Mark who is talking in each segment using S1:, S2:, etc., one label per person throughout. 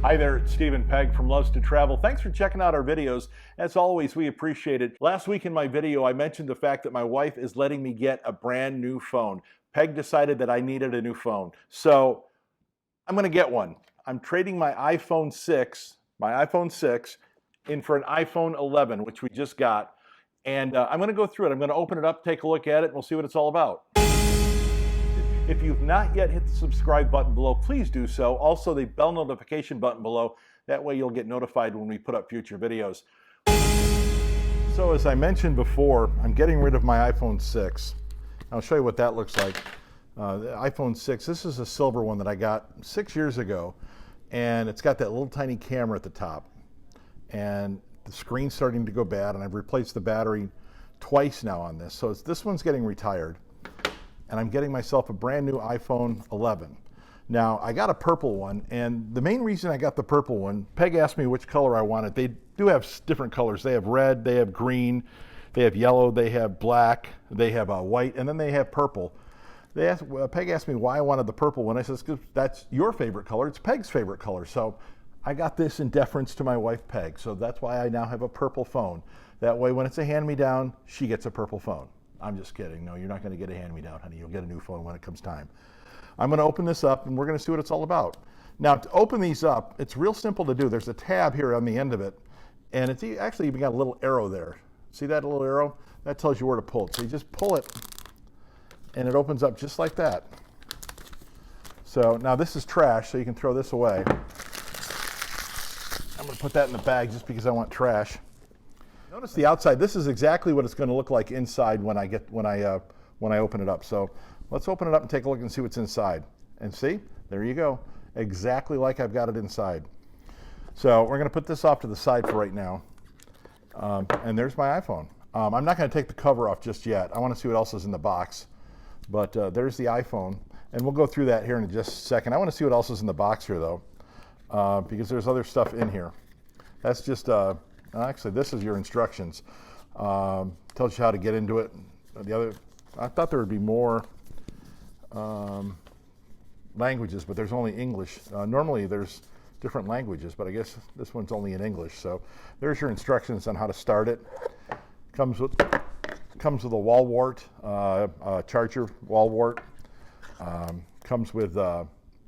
S1: Hi there, it's Stephen Pegg from Loves to Travel. Thanks for checking out our videos. As always, we appreciate it. Last week in my video, I mentioned the fact that my wife is letting me get a brand new phone. Peg decided that I needed a new phone. So I'm gonna get one. I'm trading my iPhone 6 in for an iPhone 11, which we just got. And I'm gonna go through it. I'm gonna open it up, take a look at it, and we'll see what it's all about. If you've not yet hit the subscribe button below, please do so. Also, the bell notification button below. That way you'll get notified when we put up future videos. So as I mentioned before, I'm getting rid of my iPhone 6. I'll show you what that looks like. The iPhone 6, this is a silver one that I got 6 years ago. And it's got that little tiny camera at the top. And the screen's starting to go bad, and I've replaced the battery twice now on this. So this one's getting retired. And I'm getting myself a brand new iPhone 11. Now, I got a purple one, and the main reason I got the purple one, Peg asked me which color I wanted. They do have different colors. They have red, they have green, they have yellow, they have black, they have white, and then they have purple. Peg asked me why I wanted the purple one. I said, because that's your favorite color. It's Peg's favorite color. So I got this in deference to my wife, Peg. So that's why I now have a purple phone. That way, when it's a hand-me-down, she gets a purple phone. I'm just kidding. No, you're not going to get a hand-me-down, honey. You'll get a new phone when it comes time. I'm going to open this up, and we're going to see what it's all about. Now, to open these up, it's real simple to do. There's a tab here on the end of it, and it's actually even got a little arrow there. See that little arrow? That tells you where to pull it. So you just pull it, and it opens up just like that. So now this is trash, so you can throw this away. I'm going to put that in the bag just because I want trash. Notice the outside. This is exactly what it's going to look like inside when I open it up. So let's open it up and take a look and see what's inside. And see, there you go, exactly like I've got it inside. So we're going to put this off to the side for right now. And there's my iPhone. I'm not going to take the cover off just yet. I want to see what else is in the box. But there's the iPhone, and we'll go through that here in just a second. I want to see what else is in the box here, though, because there's other stuff in here. That's just actually, this is your instructions. Tells you how to get into it. I thought there would be more languages, but there's only English. Normally there's different languages, but I guess this one's only in English. So there's your instructions on how to start it. Comes with a wall wart, charger wall wart. Comes with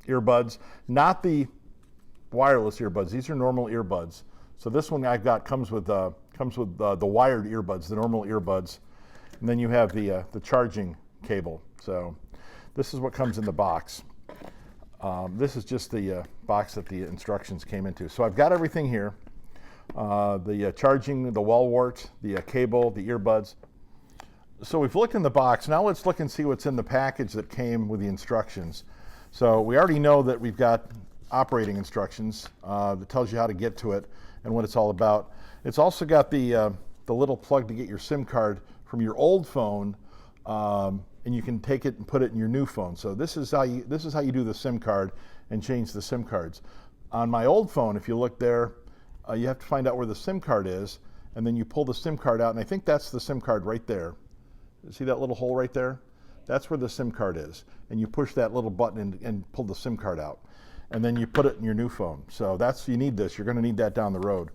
S1: earbuds, not the wireless earbuds. These are normal earbuds. So this one I've got comes with the wired earbuds, the normal earbuds, and then you have the charging cable. So this is what comes in the box. This is just the box that the instructions came into. So I've got everything here: the charging, the wall wart, the cable, the earbuds. So we've looked in the box. Now let's look and see what's in the package that came with the instructions. So we already know that we've got operating instructions that tells you how to get to it and what it's all about. It's also got the little plug to get your SIM card from your old phone, and you can take it and put it in your new phone. So this is how you do the SIM card and change the SIM cards. On my old phone, if you look there, you have to find out where the SIM card is, and then you pull the SIM card out, and I think that's the SIM card right there. See that little hole right there? That's where the SIM card is, and you push that little button and pull the SIM card out. And then you put it in your new phone. So you need this. You're going to need that down the road.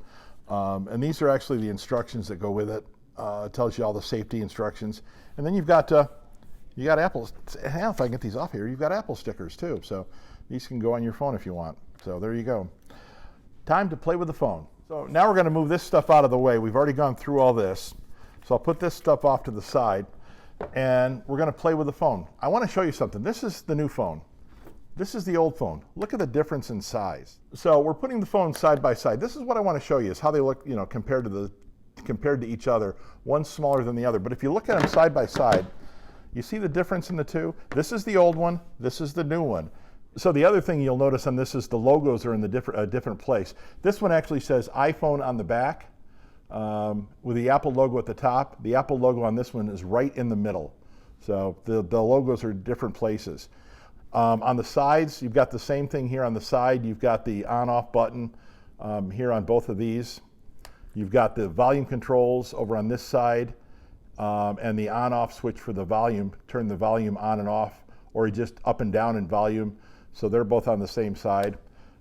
S1: And these are actually the instructions that go with it. It tells you all the safety instructions. And then you've got Apple. Hell, if I can get these off here, you've got Apple stickers too. So these can go on your phone if you want. So there you go. Time to play with the phone. So now we're going to move this stuff out of the way. We've already gone through all this. So I'll put this stuff off to the side, and we're going to play with the phone. I want to show you something. This is the new phone. This is the old phone. Look at the difference in size. So we're putting the phones side by side. This is what I want to show you, is how they look, compared to each other. One's smaller than the other. But if you look at them side by side, you see the difference in the two? This is the old one. This is the new one. So the other thing you'll notice on this is the logos are in a different place. This one actually says iPhone on the back with the Apple logo at the top. The Apple logo on this one is right in the middle. So the logos are different places. On the sides, you've got the same thing here on the side. You've got the on-off button here on both of these. You've got the volume controls over on this side, and the on-off switch for the volume. Turn the volume on and off, or just up and down in volume. So they're both on the same side.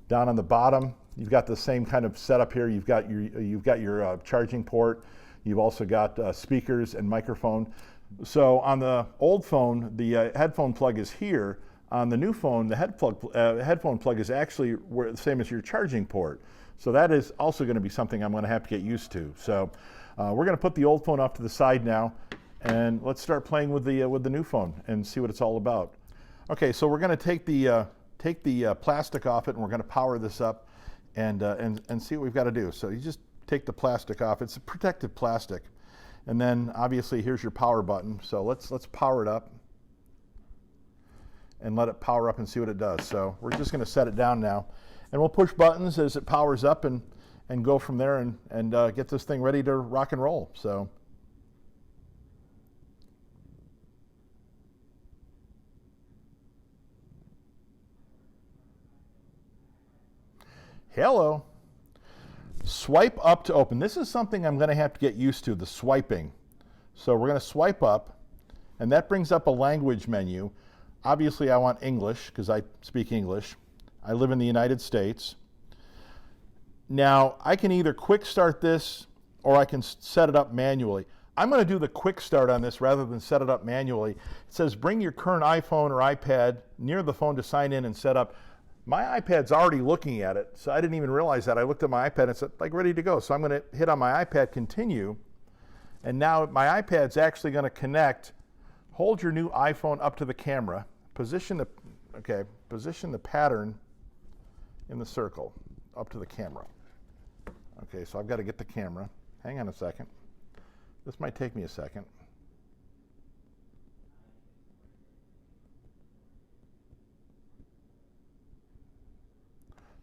S1: Down on the bottom, You've got the same kind of setup here. You've got your charging port. You've also got speakers and microphone. So on the old phone, the headphone plug is here. On the new phone, the headphone plug is actually the same as your charging port. So that is also going to be something I'm going to have to get used to. So we're going to put the old phone off to the side now, and let's start playing with the new phone and see what it's all about. Okay, so we're going to take the plastic off it, and we're going to power this up and see what we've got to do. So you just take the plastic off. It's a protective plastic. And then obviously here's your power button. So let's power it up and let it power up and see what it does. So we're just going to set it down now, and we'll push buttons as it powers up and go from there and get this thing ready to rock and roll. So hello. Swipe up to open. This is something I'm going to have to get used to, the swiping. So we're going to swipe up, and that brings up a language menu. Obviously, I want English because I speak English. I live in the United States. Now, I can either quick start this or I can set it up manually. I'm going to do the quick start on this rather than set it up manually. It says bring your current iPhone or iPad near the phone to sign in and set up. My iPad's already looking at it, so I didn't even realize that. I looked at my iPad and it's like ready to go. So I'm going to hit on my iPad continue, and now my iPad's actually going to connect. Hold your new iPhone up to the camera. Position the pattern in the circle up to the camera. Okay, so I've got to get the camera. Hang on a second. This might take me a second.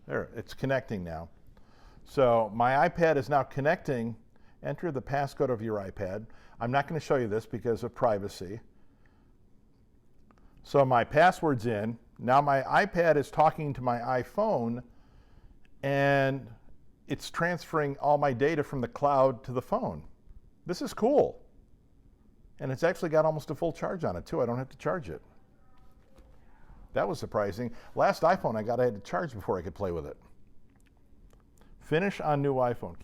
S1: There, it's connecting now. So my iPad is now connecting. Enter the passcode of your iPad. I'm not going to show you this because of privacy. So my password's in. Now my iPad is talking to my iPhone, and it's transferring all my data from the cloud to the phone. This is cool. And it's actually got almost a full charge on it too. I don't have to charge it. That was surprising. Last iPhone I had to charge before I could play with it. Finish on new iPhone.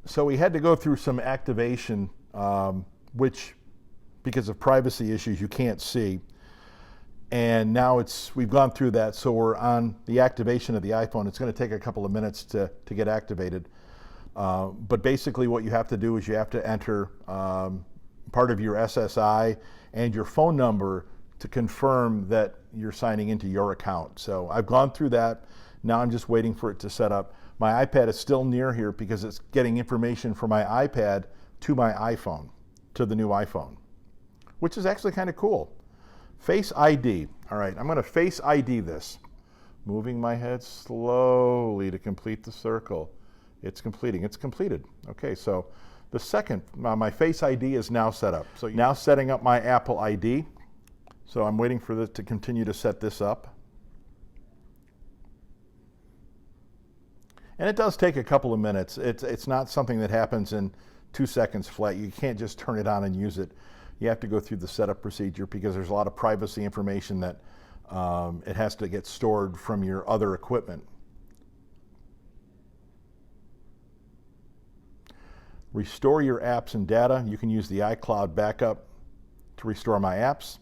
S1: So we had to go through some activation, which, because of privacy issues, you can't see. And now we've gone through that, so we're on the activation of the iPhone. It's going to take a couple of minutes to get activated. But basically what you have to do is you have to enter part of your SSI and your phone number to confirm that you're signing into your account. So I've gone through that. Now I'm just waiting for it to set up. My iPad is still near here because it's getting information from my iPad to my iPhone, to the new iPhone, which is actually kind of cool. Face ID. All right, I'm going to Face ID this. Moving my head slowly to complete the circle. It's completing. It's completed. Okay, so the second, my Face ID is now set up. So now setting up my Apple ID. So I'm waiting for this to continue to set this up. And it does take a couple of minutes. It's not something that happens in 2 seconds flat. You can't just turn it on and use it. You have to go through the setup procedure because there's a lot of privacy information that it has to get stored from your other equipment. Restore your apps and data. You can use the iCloud backup to restore my apps.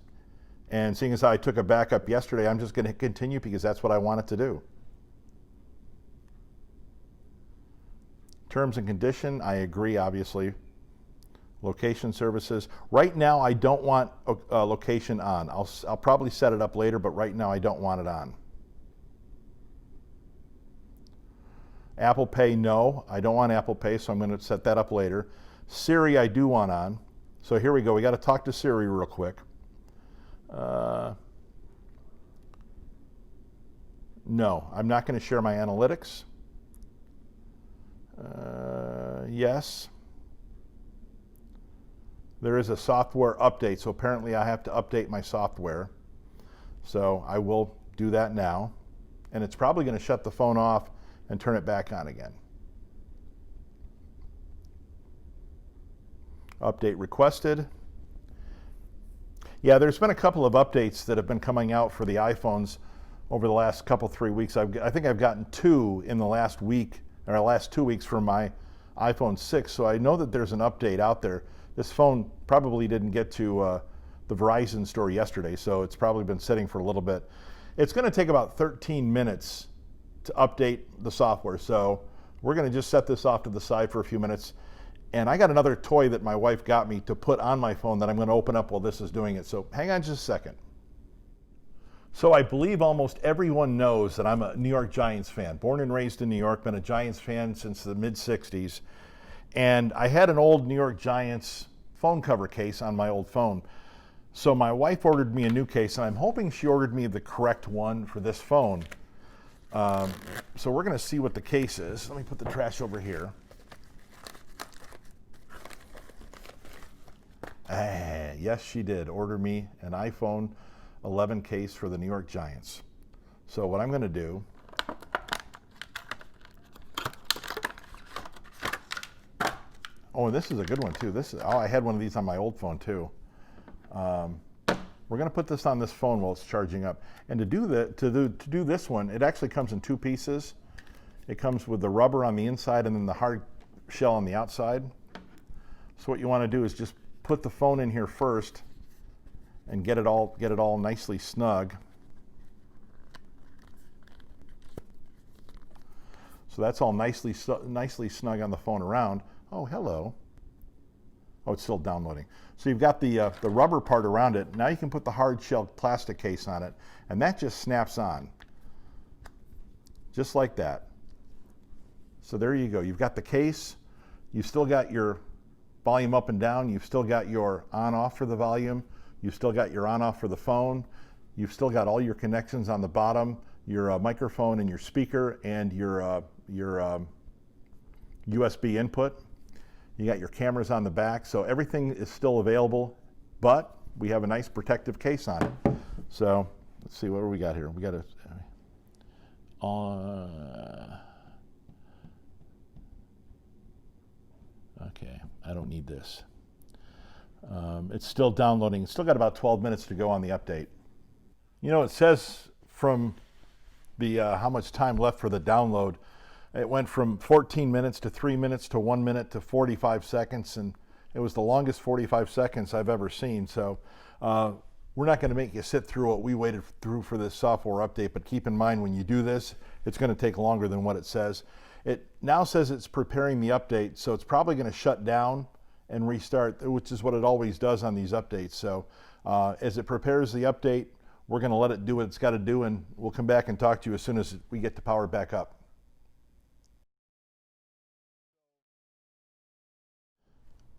S1: And seeing as I took a backup yesterday, I'm just going to continue because that's what I want it to do. Terms and condition, I agree, obviously. Location services. Right now, I don't want location on. I'll probably set it up later, but right now I don't want it on. Apple Pay, no. I don't want Apple Pay, so I'm going to set that up later. Siri, I do want on. So here we go. We got to talk to Siri real quick. No, I'm not going to share my analytics. Yes. There is a software update, so apparently I have to update my software. So I will do that now. And it's probably going to shut the phone off and turn it back on again. Update requested. Yeah, there's been a couple of updates that have been coming out for the iPhones over the last couple, 3 weeks. I think I've gotten 2 in the last week, or last 2 weeks for my iPhone 6, so I know that there's an update out there. This phone probably didn't get to the Verizon store yesterday, so it's probably been sitting for a little bit. It's going to take about 13 minutes to update the software, so we're going to just set this off to the side for a few minutes. And I got another toy that my wife got me to put on my phone that I'm going to open up while this is doing it, so hang on just a second. So I believe almost everyone knows that I'm a New York Giants fan. Born and raised in New York, been a Giants fan since the mid-'60s. And I had an old New York Giants phone cover case on my old phone. So my wife ordered me a new case, and I'm hoping she ordered me the correct one for this phone. So we're going to see what the case is. Let me put the trash over here. Yes, she did order me an iPhone 11 case for the New York Giants. So what I'm going to do, oh, and this is a good one too. I had one of these on my old phone too. We're going to put this on this phone while it's charging up. And to do this one, it actually comes in 2 pieces. It comes with the rubber on the inside and then the hard shell on the outside. So what you want to do is just put the phone in here first and get it all nicely snug. So that's all nicely snug on the phone around. Oh, hello. Oh, it's still downloading. So you've got the rubber part around it. Now you can put the hard shell plastic case on it, and that just snaps on, just like that. So there you go. You've got the case. You've still got your volume up and down. You've still got your on-off for the volume. You've still got your on-off for the phone. You've still got all your connections on the bottom, your microphone and your speaker and your USB input. You got your cameras on the back, so everything is still available, but we have a nice protective case on it. So let's see, what do we got here? We got a okay, I don't need this. It's still downloading. It's still got about 12 minutes to go on the update. You know, it says from the how much time left for the download. It went from 14 minutes to 3 minutes to 1 minute to 45 seconds, and it was the longest 45 seconds I've ever seen. So we're not going to make you sit through what we waited through for this software update, but keep in mind when you do this, it's going to take longer than what it says. It now says it's preparing the update, so it's probably going to shut down and restart, which is what it always does on these updates. So as it prepares the update, we're going to let it do what it's got to do, and we'll come back and talk to you as soon as we get to power back up.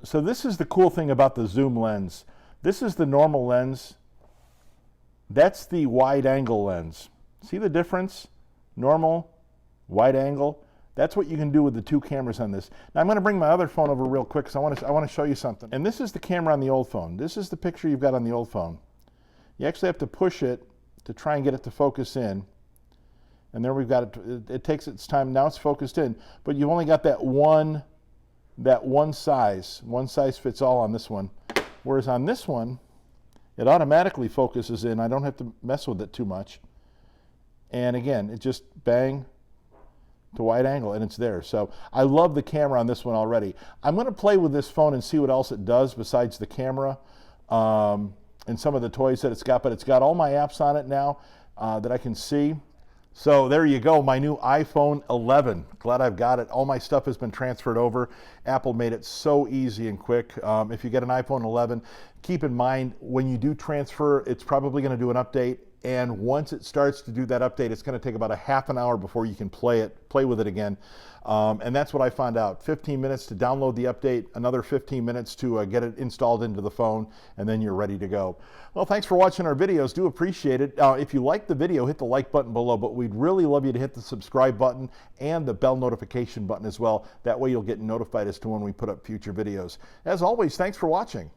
S1: So this is the cool thing about the zoom lens. This is the normal lens. That's the wide angle lens. See the difference? Normal, wide angle. That's what you can do with the 2 cameras on this. Now I'm going to bring my other phone over real quick because I want to show you something. And this is the camera on the old phone. This is the picture you've got on the old phone. You actually have to push it to try and get it to focus in. And there we've got it. It takes its time. Now it's focused in. But you've only got that one size. One size fits all on this one. Whereas on this one, it automatically focuses in. I don't have to mess with it too much. And again, it just bang to wide angle and it's there. So I love the camera on this one already. I'm going to play with this phone and see what else it does besides the camera and some of the toys that it's got, but it's got all my apps on it now that I can see. So there you go, my new iPhone 11. Glad I've got it. All my stuff has been transferred over. Apple made it so easy and quick. If you get an iPhone 11, keep in mind when you do transfer, it's probably going to do an update. And once it starts to do that update, it's going to take about a half an hour before you can play with it again. And that's what I found out. 15 minutes to download the update, another 15 minutes to get it installed into the phone, and then you're ready to go. Well, thanks for watching our videos. Do appreciate it. If you liked the video, hit the like button below, but we'd really love you to hit the subscribe button and the bell notification button as well. That way you'll get notified as to when we put up future videos. As always, thanks for watching.